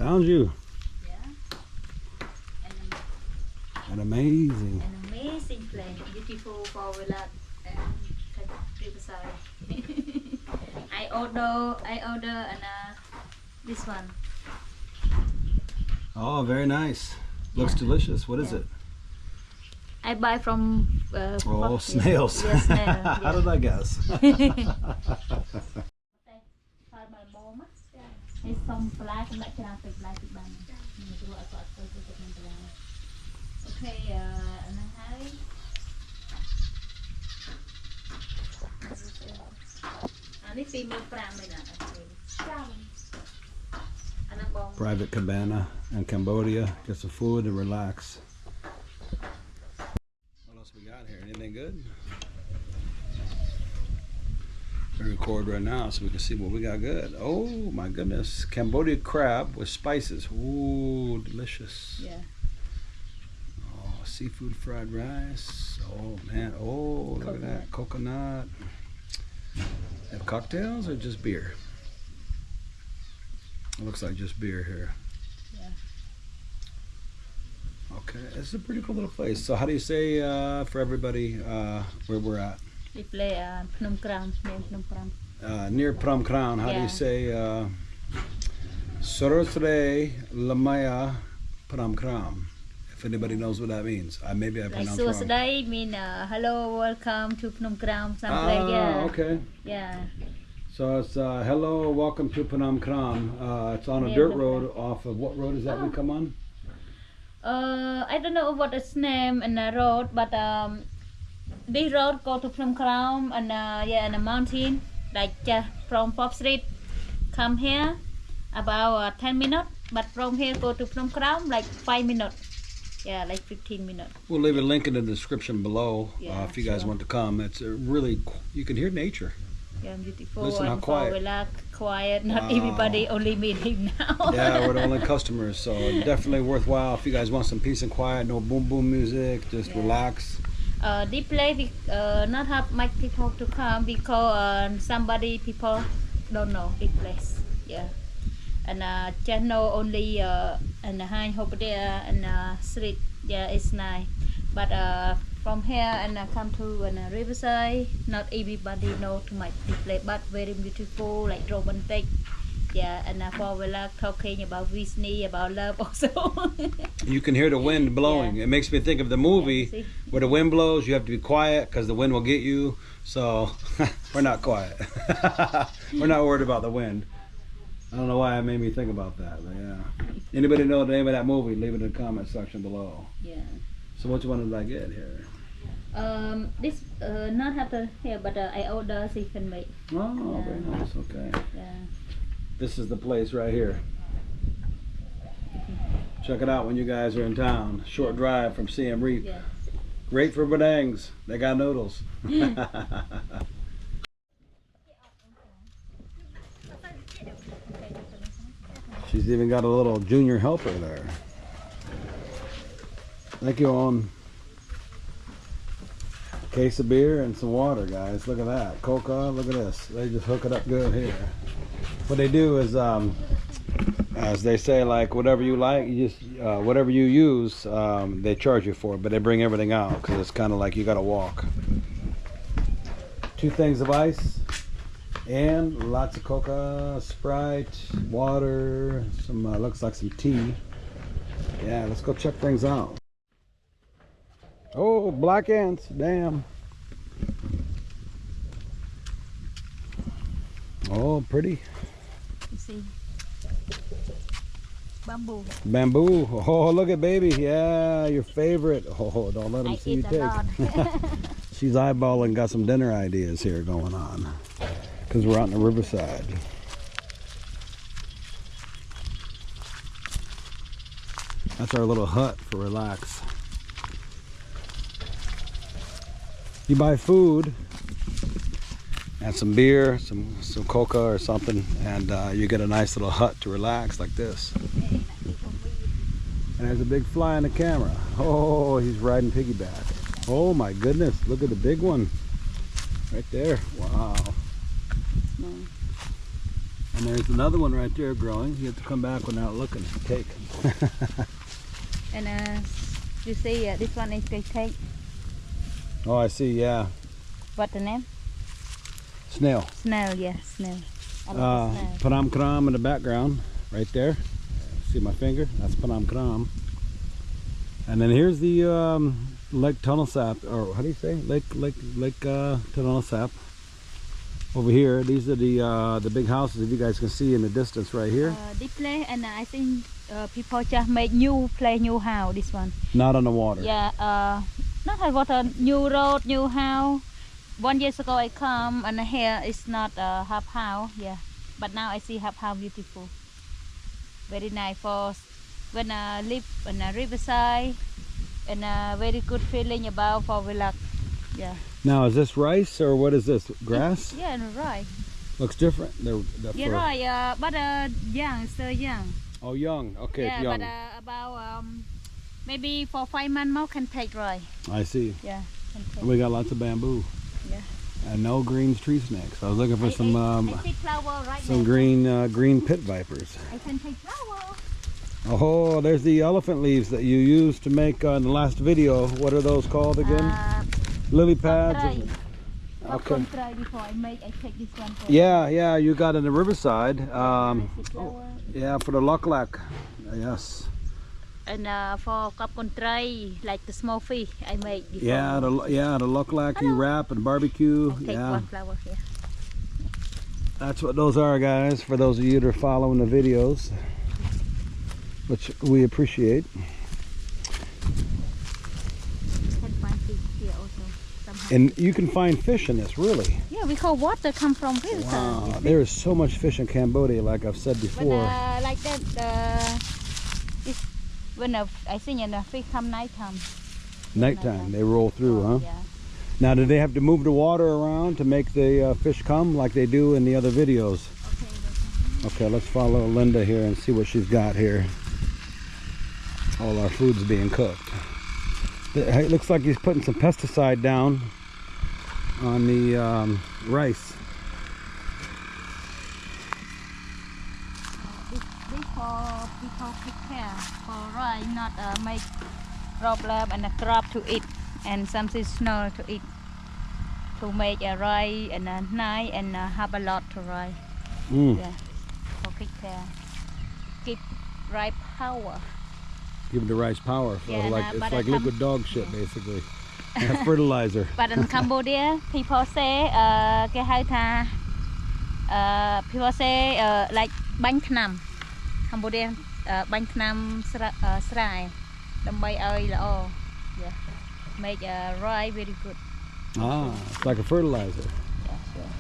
Found you. Yeah. An amazing. An amazing place, beautiful for relax and riverside. I order and this one. Oh, very nice. Looks delicious. What is it? I buy from snails. Yes, snail, How did I guess? Okay, Private cabana in Cambodia. Get some food and relax. What else we got here? Anything good? We record right now so we can see what we got good. Oh my goodness. Cambodia crab with spices. Ooh, delicious. yeah. Oh, seafood fried rice. Oh man. Oh, look at that. Coconut. Have cocktails or just beer? It looks like just beer here. Yeah. Okay, it's a pretty cool little place. So how do you say for everybody where we're at? We play Phnom Krom, near Phnom Krom. Near Phnom Krom, how do you say Sorosre Lumhae Phnom Krom? If anybody knows what that means. Maybe I pronounced wrong. Suasday mean hello, welcome to Phnom Krom, something. Yeah. Okay. Yeah. So it's hello, welcome to Phnom Krom. It's on a dirt road off of, what road is that we come on? I don't know what its name and the road, but this road go to Phnom Krom and yeah, in a mountain, like from Pop Street, come here about 10 minutes, but from here go to Phnom Krom like 5 minutes. Yeah, like 15 minutes. We'll leave a link in the description below if you guys sure. want to come. It's a really, you can hear nature. Yeah, beautiful. Listen how and quiet. Relax, quiet. Not everybody, only me now. Yeah, we're the only customers, so definitely worthwhile if you guys want some peace and quiet, no boom boom music, just relax. This place not have much people to come because people don't know this place. Yeah, and just know only and high over there and street. Yeah, it's nice, but from here and come to riverside, not everybody know too much this place, but very beautiful, like romantic. Yeah, and for relax, talking about Disney, about love also. You can hear the wind blowing. It makes me think of the movie where the wind blows, you have to be quiet because the wind will get you. So we're not quiet. We're not worried about the wind. I don't know why it made me think about that, but yeah. Anybody know the name of that movie? Leave it in the comment section below. Yeah. So which one did I get here? This not have the here, but I order chicken meat. Oh, very nice. Okay. Yeah. This is the place right here. Check it out when you guys are in town. Short drive from Siem Reap. Yeah. Great for Badangs. They got noodles. She's even got a little junior helper there. Thank you, on. Case of beer and some water, guys. Look at that. Coca, look at this. They just hook it up good here. What they do is, as they say, like whatever you like, you just whatever you use, they charge you for it, but they bring everything out because it's kind of like you got to walk. 2 things of ice and lots of Coca, Sprite, water, some looks like some tea. Yeah, let's go check things out. Oh, black ants, damn. Oh, pretty. You see, bamboo. Bamboo. Oh, look at baby. Yeah, your favorite. Oh, don't let him see you take. She's eyeballing, got some dinner ideas here going on because we're out in the riverside. That's our little hut for relax. You buy food and some beer, some coca or something, and you get a nice little hut to relax like this. And there's a big fly on the camera. Oh, he's riding piggyback. Oh my goodness, look at the big one right there. Wow. And there's another one right there growing. You have to come back without looking. Take. And you see, this one is they take. Oh, I see. Yeah. What the name? Snail. Snail, yeah, snail. I love the snail. Phnom Krom in the background, right there. See my finger? That's Phnom Krom. And then here's the Lake Tunnel Sap, or how do you say? Lake Tunnel Sap. Over here, these are the big houses. If you guys can see in the distance right here. This place, and I think people just make new house. This one. Not on the water. Yeah, not have water. New road, new house. 1 year ago I come, and here it's not half house. Yeah, but now I see half house beautiful. Very nice for when I live on a riverside, and a very good feeling about for relax. Yeah. Now is this rice or what is this? Grass? Yeah, right. Looks different. Yeah, right. But young, still young. Oh, young. Okay, yeah, it's young. but about maybe for 5 months more can take, right? I see. Yeah, can take. We got lots of bamboo. Yeah. And no green tree snakes. I was looking for I some take flower right some now. green pit vipers. I can take flower. Oh, there's the elephant leaves that you used to make in the last video. What are those called again? Lily pads. Okay. Before I take this one. Yeah, you got in the riverside. Yeah, for the loklak. Yes. And for cup contrai, like the small fish, I make. Before. Yeah, the loklak you wrap and barbecue. I take one flower here. That's what those are, guys. For those of you that are following the videos, which we appreciate. And you can find fish in this, really. Yeah, we call water come from river. Wow, there is so much fish in Cambodia, like I've said before. But, like that, when I think the fish come nighttime. Nighttime, they roll through, huh? Yeah. Now, do they have to move the water around to make the fish come like they do in the other videos? Okay, let's follow Linda here and see what she's got here. All our food's being cooked. It looks like he's putting some pesticide down on the rice. This for people take care for rice, not make problem and a crop to eat and something small to eat. To make a rice and a nice and have a lot to rice. Yeah, for take care. Keep rice power. Give the rice power. Yeah, it's like liquid dog shit, basically. That's fertilizer. But in Cambodia, people say people say like bánh Khtom. Cambodia bánh Khtom srai.ដើម្បីឲ្យល្អ. Yeah. Make rice very good. Ah, it's like a fertilizer. Yeah, sure.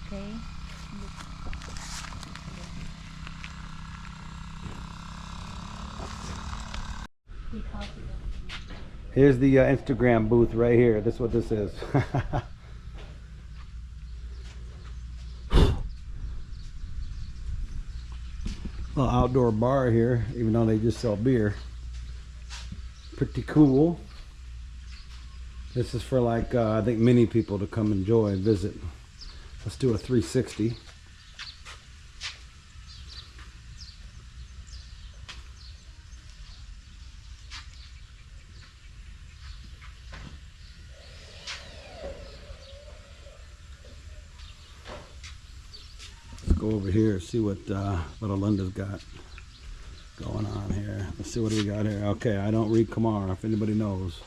Okay. Here's the Instagram booth right here. This is what this is. Little outdoor bar here, even though they just sell beer. Pretty cool. This is for like I think many people to come enjoy and visit. Let's do a 360. Go over here, see what little Linda's got going on here. Let's see what we got here. Okay, I don't read Khmer. If anybody knows,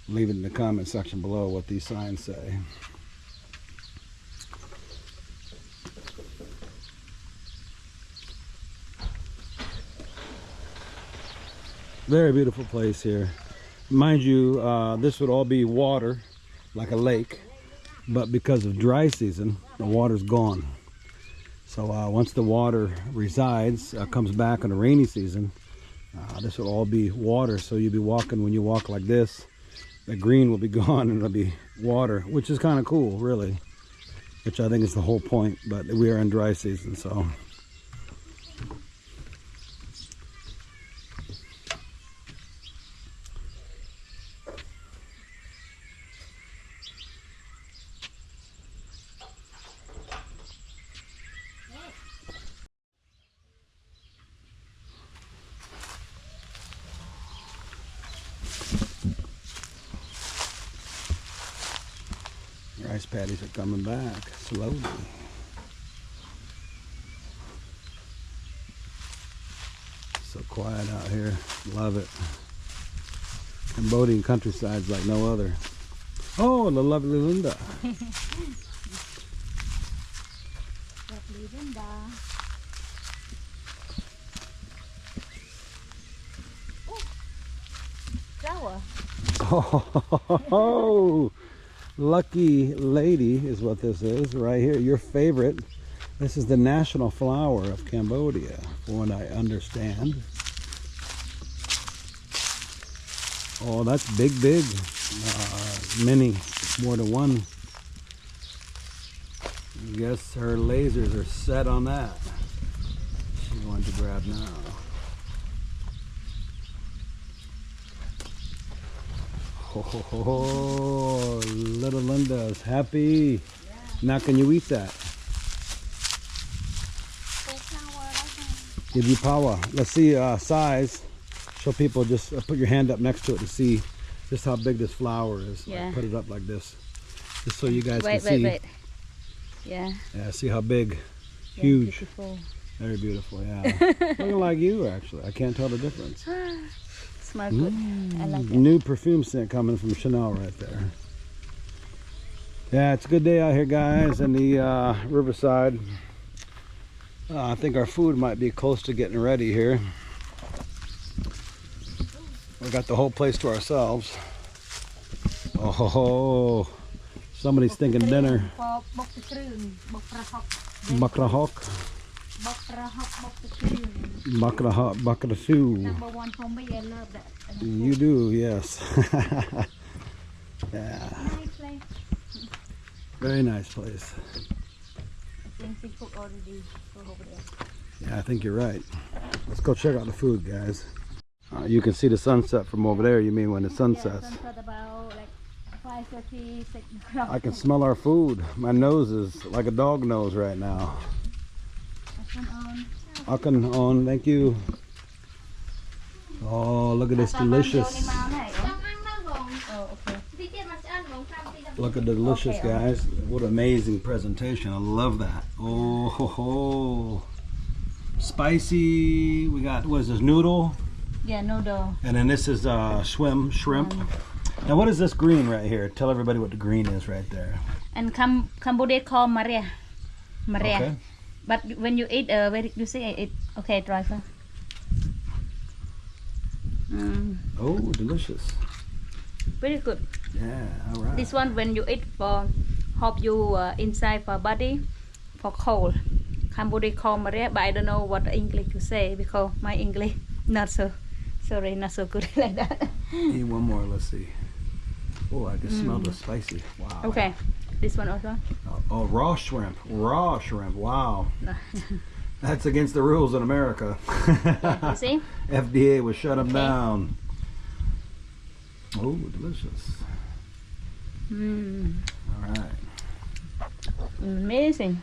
leave it in the comment section below what these signs say. Very beautiful place here. Mind you, this would all be water, like a lake, but because of dry season, the water's gone. So once the water resides, comes back in the rainy season, this will all be water. So you'll be walking, when you walk like this, the green will be gone and it'll be water, which is kind of cool, really, which I think is the whole point. But we are in dry season, so. expats are coming back slowly. So quiet out here. Love it. Cambodian countryside's like no other. Oh, the lovely Linda. Lovely Linda. Flower. Oh, lucky lady is what this is right here. Your favorite. This is the national flower of Cambodia, from what I understand. Oh, that's big, big. Many, more than one. I guess her lasers are set on that. She's going to grab now. Oh, little Linda's happy. Yeah. Now can you eat that? Give you power. Let's see size. Show people, just put your hand up next to it to see just how big this flower is. Yeah. Like, put it up like this. Just so you guys can see. Wait. Yeah. Yeah, see how big. Yeah, Huge. beautiful. Very beautiful, yeah. Looking like you, actually. I can't tell the difference. Smells good. I like it. New perfume scent coming from Chanel right there. Yeah, it's a good day out here, guys, in the riverside. I think our food might be close to getting ready here. We got the whole place to ourselves. Oh, somebody's thinking dinner. Bakrahok. Bakrahok. Number one for me, I love that. You do, yes. Yeah. Nice place. Very nice place. I think they cook already over there. Yeah, I think you're right. Let's go check out the food, guys. You can see the sunset from over there. You mean when the sun sets? Sunset about like 5:30, 6 o'clock. I can smell our food. My nose is like a dog nose right now. Akan on, thank you. Oh, look at this delicious. Oh, okay. Look at the delicious, Okay, guys. What amazing presentation. I love that. Oh, ho, ho. Spicy. We got, what is this, noodle? Yeah, noodle. And then this is shrimp. Now what is this green right here? Tell everybody what the green is right there. And Cambodia call Maria. Maria. Okay. But when you eat, you say it. Okay, try first. Oh, delicious. Very good. Yeah, all right. This one when you eat for help you inside for body for cold. Cambodia call Maria, but I don't know what English to say because my English not so good like that. Eat one more, let's see. Oh, I can smell the spicy. Wow. Okay, this one also. Oh, raw shrimp. Raw shrimp. Wow. That's against the rules in America. You see? FDA would shut them down. Oh, delicious. All right. Amazing.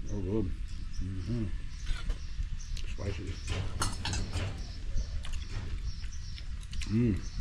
Oh, good. Spicy.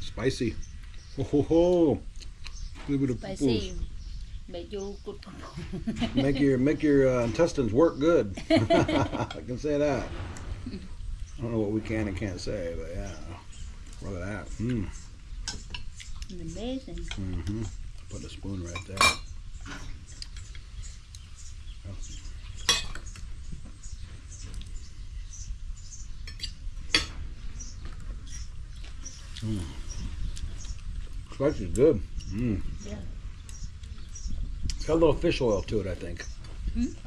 Spicy. Ho ho ho. Spicy. But you could Make your intestines work good. I can say that. I don't know what we can and can't say, but yeah. Look at that. Amazing. Put a spoon right there. Spicy is good. Yeah. It's got a little fish oil to it, I think.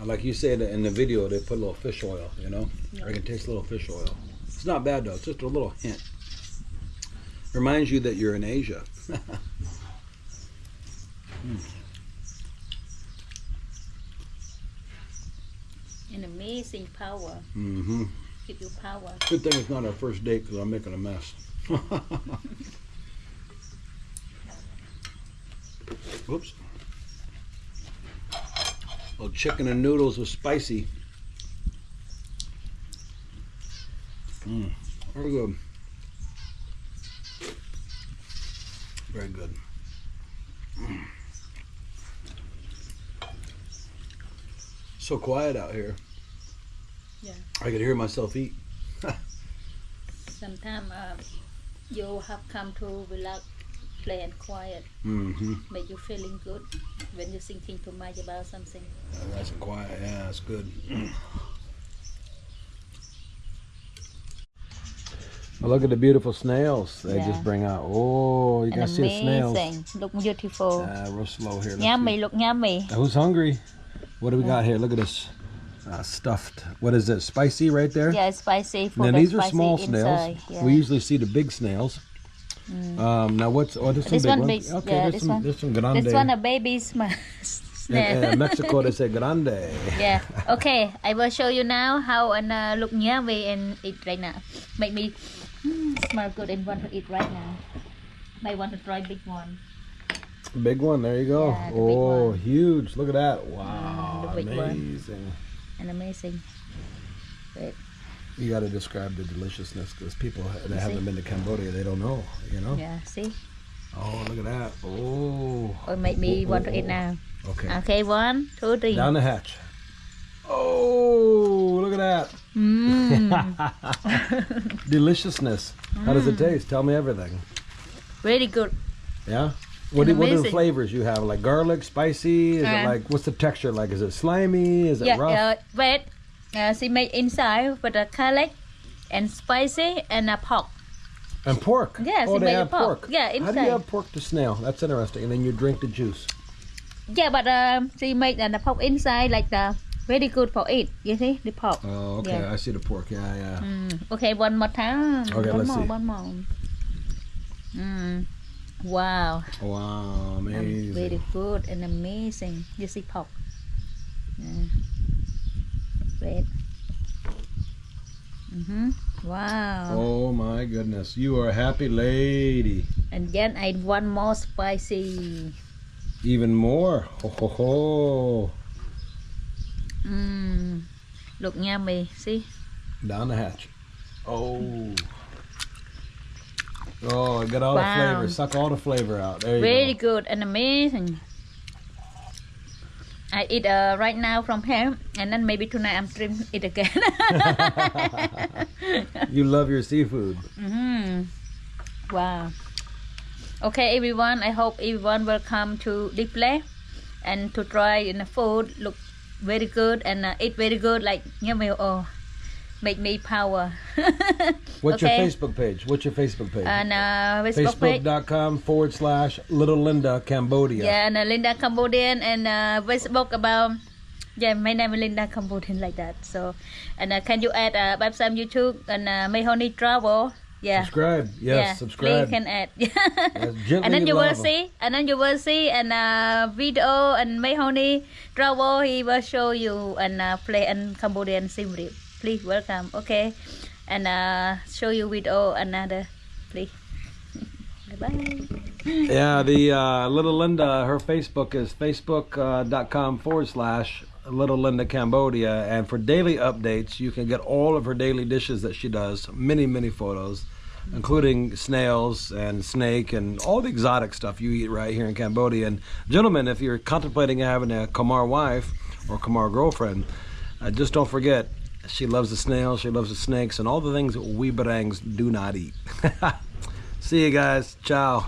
Like you said in the video, they put a little fish oil, you know? Yeah. I can taste a little fish oil. It's not bad though, it's just a little hint. Reminds you that you're in Asia. An amazing power. Give you power. Good thing it's not our first date because I'm making a mess. Whoops. Well, chicken and noodles was spicy. All Very good. Very good. So quiet out here. Yeah. I could hear myself eat. Sometimes you have come to relax, play and quiet. Mm-hmm. Make you feeling good when you're thinking too much about something. Nice and quiet. Yeah, that's good. Well, look at the beautiful snails they just bring out. Oh, you can see the snails. Look beautiful. Real slow here. Yummy, look yummy. Who's hungry? What do we got here? Look at this. Stuffed. What is it? Spicy right there? Yeah, it's spicy. Now these are small inside. snails. Yeah. We usually see the big snails. Now what's? Oh, there's some this big one ones. big. Okay, Yeah, there's some grande. This one a baby snail. In Mexico they say grande. Yeah. Okay, I will show you now how and look yummy and eat right now. Make me smell good and want to eat right now. I want to try big one. Big one. There you go. Yeah, the big oh, one. huge! Look at that! Wow, the big amazing. One. And amazing. Wait. You got to describe the deliciousness because people that haven't been to Cambodia, they don't know. You know. Yeah. See. Oh, look at that! Oh. Or make me want to eat now. Okay. Okay. 1, 2, 3. Down the hatch. Oh, look at that. Deliciousness. How does it taste? Tell me everything. Really good. Yeah? What are the flavors you have? Like garlic, spicy? Is it like, what's the texture like? Is it slimy? Is it rough? Wet. She made inside with a garlic and spicy and a pork. And pork? Yeah, oh, she they made have pork. Yeah, inside. How do you have pork to snail? That's interesting. And then you drink the juice. Yeah, but she made the pork inside like the very good for it. You see the pork. Oh, okay. Yeah. I see the pork. Yeah, yeah. Okay, one more time. Okay, let's see. One more. Wow. Wow, amazing. Very good and amazing. You see pork. Great. Wow. Oh my goodness. You are a happy lady. And then I want more spicy. Even more. Ho ho ho. Look yummy. See? Down the hatch. Oh. Oh, get all the flavor. Suck all the flavor out. There you Very go. good and amazing. I eat right now from here, and then maybe tonight I'm trying it again. You love your seafood. Wow. Okay, everyone. I hope everyone will come to this place and to try in the food. Look very good and eat very good. Like yummy. Oh, make me power. What's your Facebook page? What's your Facebook page? And Facebook Facebook.com/Little Linda Cambodia. Yeah, and Linda Cambodian and Facebook about. Yeah, my name is Linda Cambodian like that. So, and can you add some YouTube and Mayhoney Travel? Yeah. Subscribe. Yes, yeah, subscribe. Please can add. And then you will see. And then you will see and video and Mayhoney Travel. He will show you and play in Cambodian Siem Reap. Please welcome. Okay, and show you video another. Please. Bye bye. Yeah, the Little Linda. Her Facebook is facebook.com/Little Linda Cambodia, and for daily updates you can get all of her daily dishes that she does, many photos, including snails and snake and all the exotic stuff you eat right here in Cambodia. And gentlemen, if you're contemplating having a Khmer wife or Khmer girlfriend, just don't forget she loves the snails, she loves the snakes, and all the things that we Barangs do not eat. See you guys. Ciao.